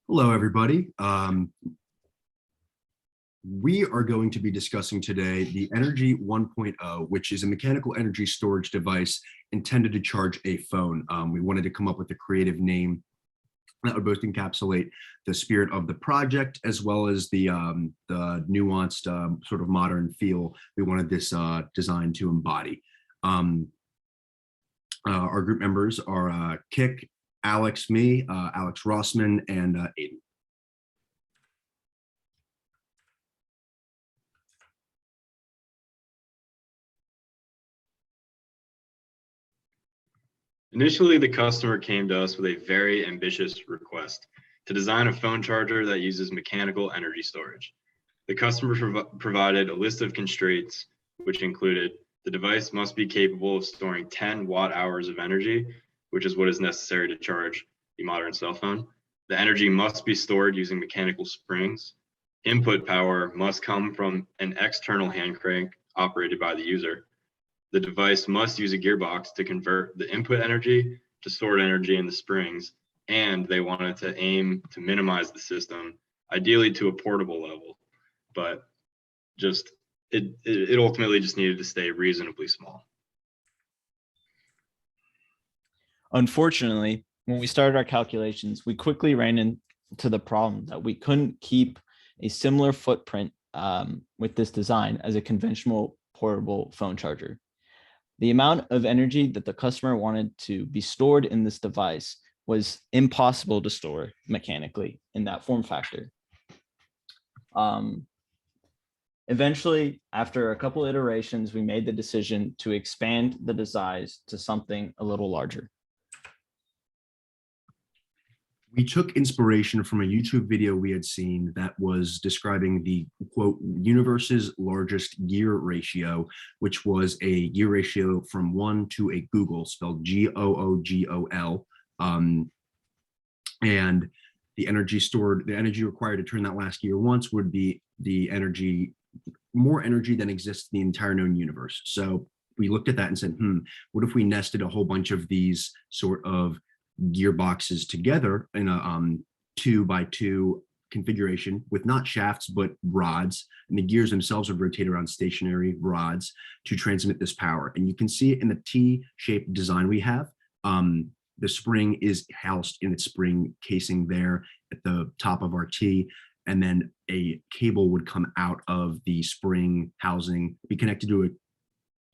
Hello, everybody. We are going to be discussing today the Energy 1.0, which is a mechanical energy storage device intended to charge a phone. We wanted to come up with a creative name that would both encapsulate the spirit of the project as well as the nuanced sort of modern feel we wanted this design to embody. Our group members are Kik, Alex, me, Alex Rossman, and Aiden. Initially, the customer came to us with a very ambitious request to design a phone charger that uses mechanical energy storage. The customer provided a list of constraints, which included the device must be capable of storing 10 watt-hours of energy, which is what is necessary to charge the modern cell phone. The energy must be stored using mechanical springs. Input power must come from an external hand crank operated by the user. The device must use a gearbox to convert the input energy to stored energy in the springs, and they wanted to aim to minimize the system, ideally to a portable level, but just it ultimately just needed to stay reasonably small. Unfortunately, when we started our calculations, we quickly ran into the problem that we couldn't keep a similar footprint with this design as a conventional portable phone charger. The amount of energy that the customer wanted to be stored in this device was impossible to store mechanically in that form factor. Eventually, after a couple iterations, we made the decision to expand the design to something a little larger. We took inspiration from a YouTube video we had seen that was describing the, quote, universe's largest gear ratio, which was a gear ratio from 1 to a googol, spelled G-O-O-G-O-L. And the energy stored, the energy required to turn that last gear once would be the energy, more energy than exists in the entire known universe. So we looked at that and said, what if we nested a whole bunch of these sort of gearboxes together in a 2x2 configuration with not shafts but rods, and the gears themselves would rotate around stationary rods to transmit this power. And you can see it in the T-shaped design we have. The spring is housed in its spring casing there at the top of our T, and then a cable would come out of the spring housing, be connected to a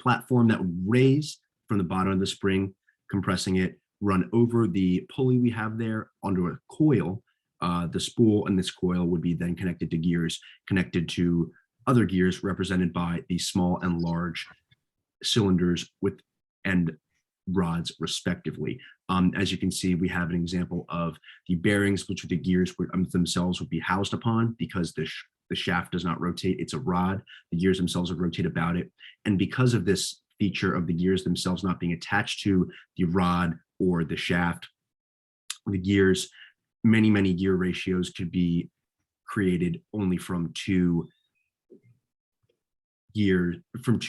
platform that would raise from the bottom of the spring, compressing it, run over the pulley we have there onto a coil. The spool in this coil would be then connected to gears, connected to other gears represented by the small and large cylinders with and rods respectively. As you can see, we have an example of the bearings, which the gears themselves would be housed upon, because the shaft does not rotate, it's a rod. The gears themselves would rotate about it. And because of this feature of the gears themselves not being attached to the rod or the shaft, the gears, many gear ratios could be created only from two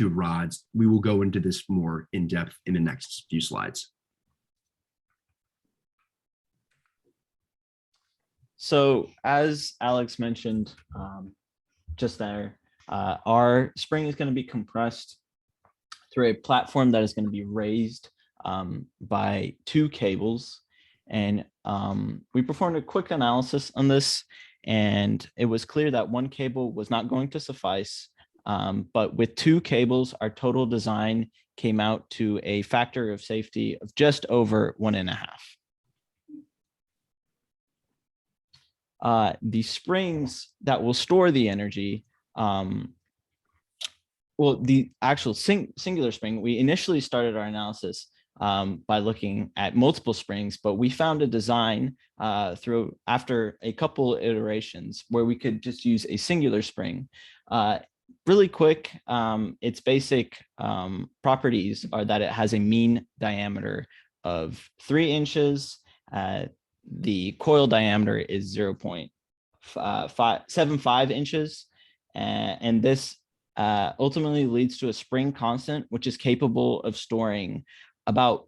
rods. We will go into this more in depth in the next few slides. So as Alex mentioned just there, our spring is going to be compressed through a platform that is going to be raised by 2 cables. And we performed a quick analysis on this, and it was clear that 1 cable was not going to suffice. But with 2 cables, our total design came out to a factor of safety of just over 1.5. The springs that will store the energy, well, the actual singular spring, we initially started our analysis by looking at multiple springs, but we found a design after a couple iterations where we could just use a singular spring. Really quick, its basic properties are that it has a mean diameter of 3 inches. The coil diameter is 0.75 inches. And this ultimately leads to a spring constant, which is capable of storing about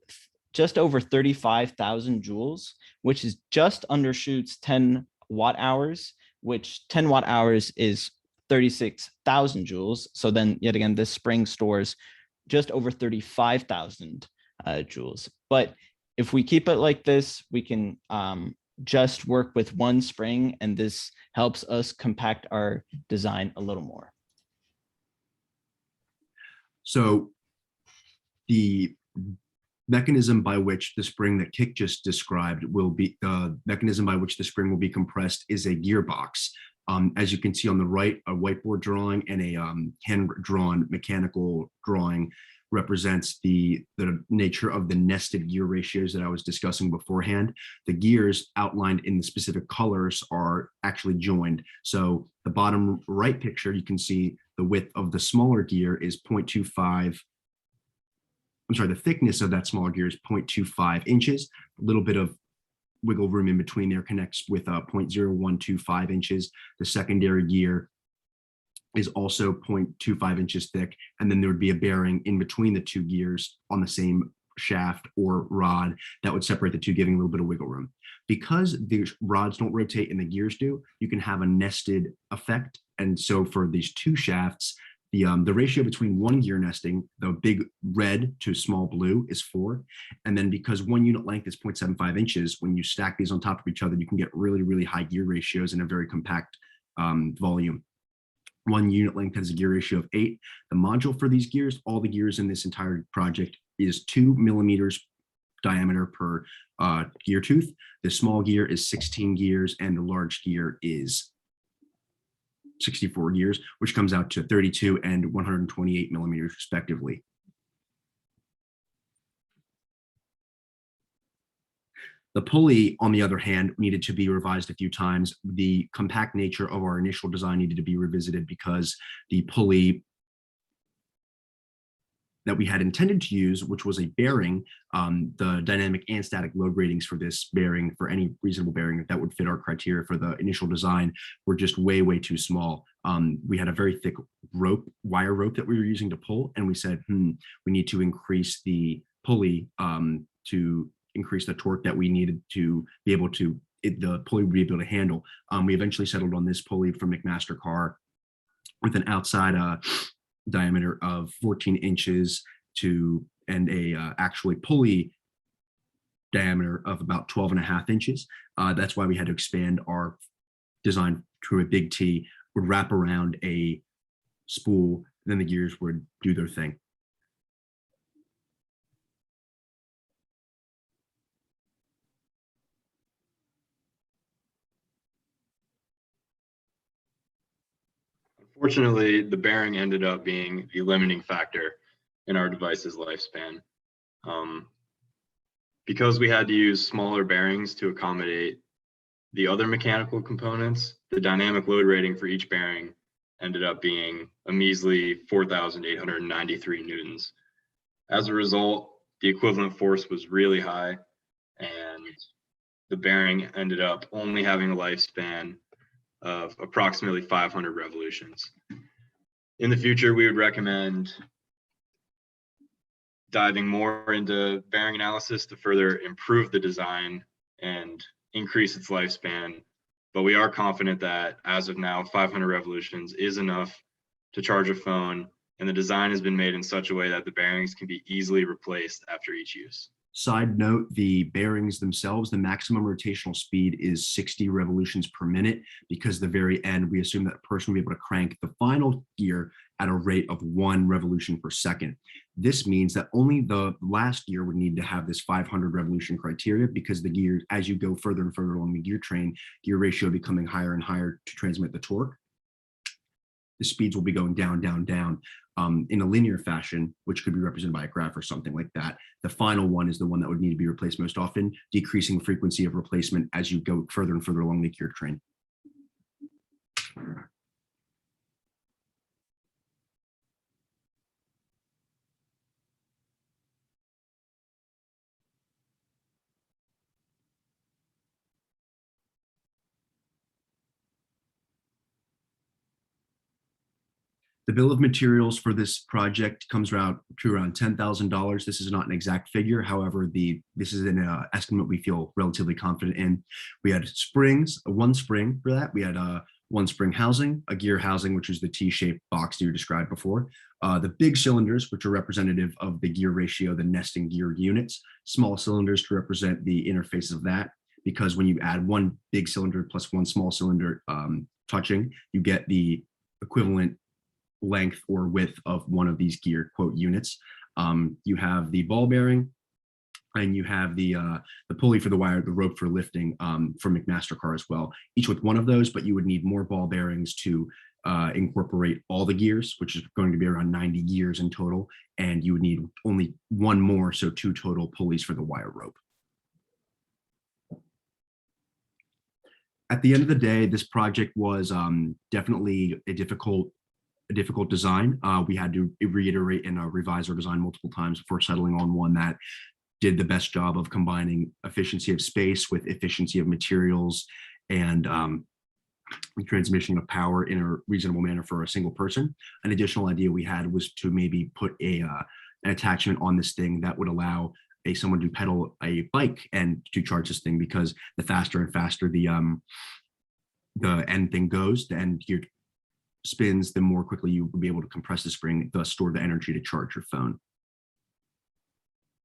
just over 35,000 joules, which is just undershoots 10 watt hours, which 10 watt hours is 36,000 joules. So then yet again, this spring stores just over 35,000 joules. But if we keep it like this, we can just work with one spring, and this helps us compact our design a little more. So the mechanism by which the spring that Kik just described will be the mechanism by which the spring will be compressed is a gearbox. As you can see on the right, a whiteboard drawing and a hand-drawn mechanical drawing represents the nature of the nested gear ratios that I was discussing beforehand. The gears outlined in the specific colors are actually joined. So the bottom right picture, you can see the width of the smaller gear is 0.25. I'm sorry, the thickness of that smaller gear is 0.25 inches. A little bit of wiggle room in between there connects with 0.0125 inches. The secondary gear is also 0.25 inches thick, and then there would be a bearing in between the two gears on the same shaft or rod that would separate the two, giving a little bit of wiggle room. Because the rods don't rotate and the gears do, you can have a nested effect. And so for these two shafts, the ratio between one gear nesting, the big red to small blue, is 4. And then because one unit length is 0.75 inches, when you stack these on top of each other, you can get really, really high gear ratios in a very compact volume. One unit length has a gear ratio of 8. The module for these gears, all the gears in this entire project, is 2 millimeters diameter per gear tooth. The small gear is 16 gears, and the large gear is 64 gears, which comes out to 32 and 128 millimeters respectively. The pulley, on the other hand, needed to be revised a few times. The compact nature of our initial design needed to be revisited because the pulley that we had intended to use, which was a bearing, the dynamic and static load ratings for this bearing, for any reasonable bearing that would fit our criteria for the initial design, were just way, way too small. We had a very thick rope, wire rope that we were using to pull, and we said, we need to increase the pulley to increase the torque that we needed to be able to, the pulley would be able to handle. We eventually settled on this pulley from McMaster Carr with an outside diameter of 14 inches and a actually pulley diameter of about 12.5 inches. That's why we had to expand our design to a big T, would wrap around a spool, then the gears would do their thing. Unfortunately, the bearing ended up being the limiting factor in our device's lifespan. Because we had to use smaller bearings to accommodate the other mechanical components, the dynamic load rating for each bearing ended up being a measly 4,893 newtons. As a result, the equivalent force was really high, and the bearing ended up only having a lifespan of approximately 500 revolutions. In the future, we would recommend diving more into bearing analysis to further improve the design and increase its lifespan. But we are confident that as of now, 500 revolutions is enough to charge a phone, and the design has been made in such a way that the bearings can be easily replaced after each use. Side note, the bearings themselves, the maximum rotational speed is 60 revolutions per minute, because the very end, we assume that a person will be able to crank the final gear at a rate of 1 revolution per second. This means that only the last gear would need to have this 500 revolution criteria, because the gear, as you go further and further along the gear train, gear ratio becoming higher and higher to transmit the torque. The speeds will be going down, down, down in a linear fashion, which could be represented by a graph or something like that. The final one is the one that would need to be replaced most often, decreasing frequency of replacement as you go further and further along the gear train. The bill of materials for this project comes around to around $10,000. This is not an exact figure. However, this is an estimate we feel relatively confident in. We had springs, one spring for that. We had one spring housing, a gear housing, which is the T-shaped box that you described before. The big cylinders, which are representative of the gear ratio, the nesting gear units. Small cylinders to represent the interface of that, because when you add one big cylinder plus one small cylinder touching, you get the equivalent length or width of one of these gear quote units. You have the ball bearing, and you have the pulley for the wire, the rope for lifting for McMaster-Carr as well, each with one of those, but you would need more ball bearings to incorporate all the gears, which is going to be around 90 gears in total, and you would need only one more, so 2 total pulleys for the wire rope. At the end of the day, this project was definitely a difficult design. We had to reiterate and revise our design multiple times before settling on one that did the best job of combining efficiency of space with efficiency of materials and transmission of power in a reasonable manner for a single person. An additional idea we had was to maybe put an attachment on this thing that would allow someone to pedal a bike and to charge this thing, because the faster and faster the end thing goes, the end gear spins, the more quickly you will be able to compress the spring, thus store the energy to charge your phone.